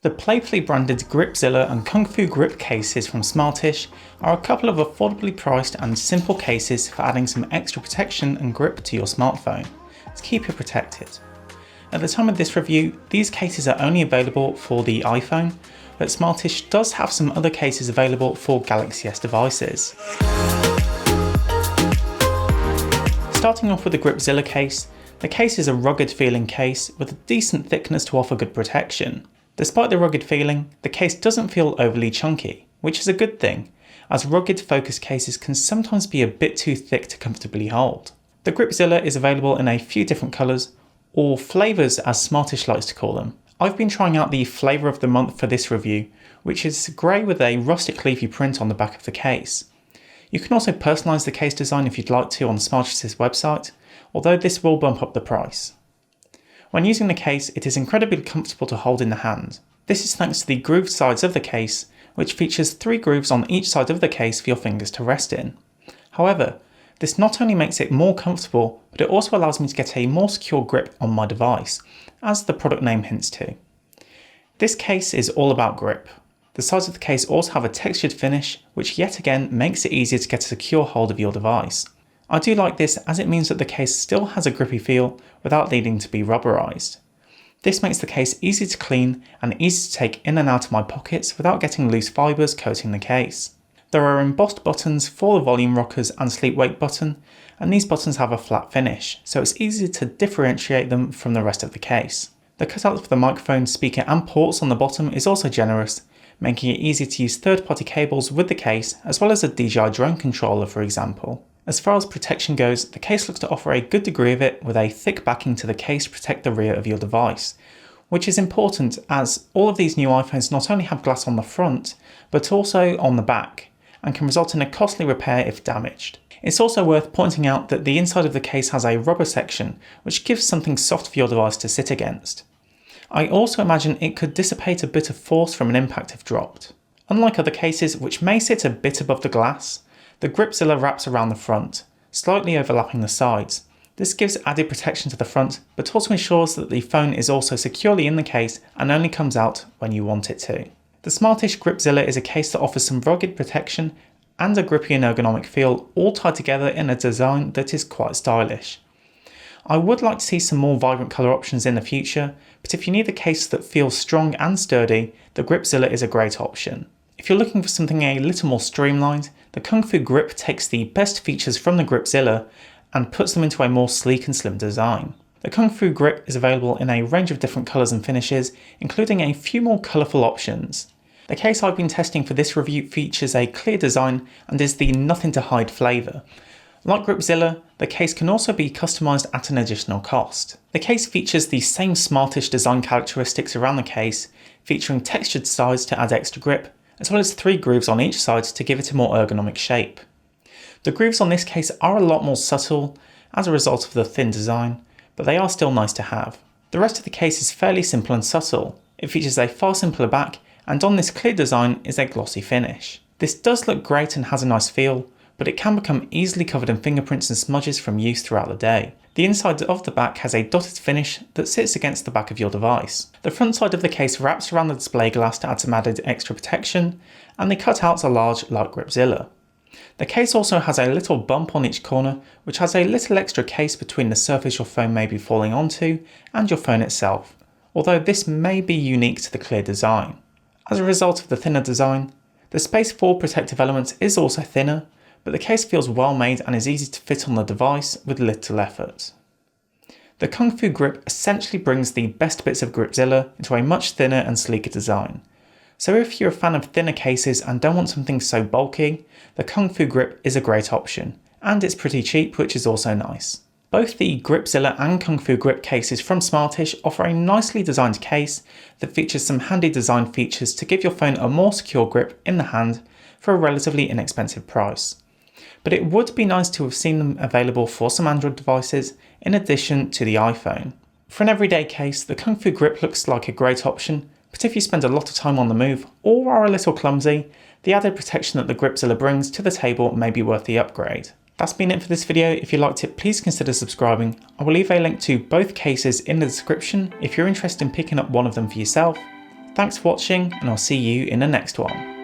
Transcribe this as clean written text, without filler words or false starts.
The playfully branded Gripzilla and Kung Fu Grip cases from Smartish are a couple of affordably priced and simple cases for adding some extra protection and grip to your smartphone to keep it protected. At the time of this review, these cases are only available for the iPhone, but Smartish does have some other cases available for Galaxy S devices. Starting off with the Gripzilla case, the case is a rugged feeling case with a decent thickness to offer good protection. Despite the rugged feeling, the case doesn't feel overly chunky, which is a good thing, as rugged focus cases can sometimes be a bit too thick to comfortably hold. The Gripzilla is available in a few different colours, or flavours as Smartish likes to call them. I've been trying out the flavour of the month for this review, which is grey with a rustic leafy print on the back of the case. You can also personalise the case design if you'd like to on Smartish's website, although this will bump up the price. When using the case, it is incredibly comfortable to hold in the hand. This is thanks to the grooved sides of the case, which features 3 grooves on each side of the case for your fingers to rest in. However, this not only makes it more comfortable, but it also allows me to get a more secure grip on my device, as the product name hints to. This case is all about grip. The sides of the case also have a textured finish, which yet again makes it easier to get a secure hold of your device. I do like this as it means that the case still has a grippy feel without needing to be rubberized. This makes the case easy to clean and easy to take in and out of my pockets without getting loose fibres coating the case. There are embossed buttons for the volume rockers and sleep wake button, and these buttons have a flat finish, so it's easy to differentiate them from the rest of the case. The cutout for the microphone, speaker and ports on the bottom is also generous, making it easy to use third-party cables with the case as well as a DJI drone controller, for example. As far as protection goes, the case looks to offer a good degree of it with a thick backing to the case to protect the rear of your device, which is important as all of these new iPhones not only have glass on the front, but also on the back, and can result in a costly repair if damaged. It's also worth pointing out that the inside of the case has a rubber section, which gives something soft for your device to sit against. I also imagine it could dissipate a bit of force from an impact if dropped. Unlike other cases, which may sit a bit above the glass, the Gripzilla wraps around the front, slightly overlapping the sides. This gives added protection to the front, but also ensures that the phone is also securely in the case and only comes out when you want it to. The Smartish Gripzilla is a case that offers some rugged protection and a grippy and ergonomic feel, all tied together in a design that is quite stylish. I would like to see some more vibrant colour options in the future, but if you need a case that feels strong and sturdy, the Gripzilla is a great option. If you're looking for something a little more streamlined, the Kung Fu Grip takes the best features from the Gripzilla and puts them into a more sleek and slim design. The Kung Fu Grip is available in a range of different colours and finishes, including a few more colourful options. The case I've been testing for this review features a clear design and is the nothing to hide flavour. Like Gripzilla, the case can also be customised at an additional cost. The case features the same Smartish design characteristics around the case, featuring textured sides to add extra grip, as well as 3 grooves on each side to give it a more ergonomic shape. The grooves on this case are a lot more subtle as a result of the thin design, but they are still nice to have. The rest of the case is fairly simple and subtle. It features a far simpler back, and on this clear design is a glossy finish. This does look great and has a nice feel, but it can become easily covered in fingerprints and smudges from use throughout the day. The inside of the back has a dotted finish that sits against the back of your device. The front side of the case wraps around the display glass to add some added extra protection, and the cutouts are large like Gripzilla. The case also has a little bump on each corner, which has a little extra case between the surface your phone may be falling onto and your phone itself, although this may be unique to the clear design. As a result of the thinner design, the space for protective elements is also thinner, but the case feels well made and is easy to fit on the device with little effort. The Kung Fu Grip essentially brings the best bits of Gripzilla into a much thinner and sleeker design. So if you're a fan of thinner cases and don't want something so bulky, the Kung Fu Grip is a great option, and it's pretty cheap, which is also nice. Both the Gripzilla and Kung Fu Grip cases from Smartish offer a nicely designed case that features some handy design features to give your phone a more secure grip in the hand for a relatively inexpensive price. But it would be nice to have seen them available for some Android devices in addition to the iPhone. For an everyday case, the Kung Fu Grip looks like a great option, but if you spend a lot of time on the move or are a little clumsy, the added protection that the Gripzilla brings to the table may be worth the upgrade. That's been it for this video. If you liked it, please consider subscribing. I will leave a link to both cases in the description if you're interested in picking up one of them for yourself. Thanks for watching, and I'll see you in the next one.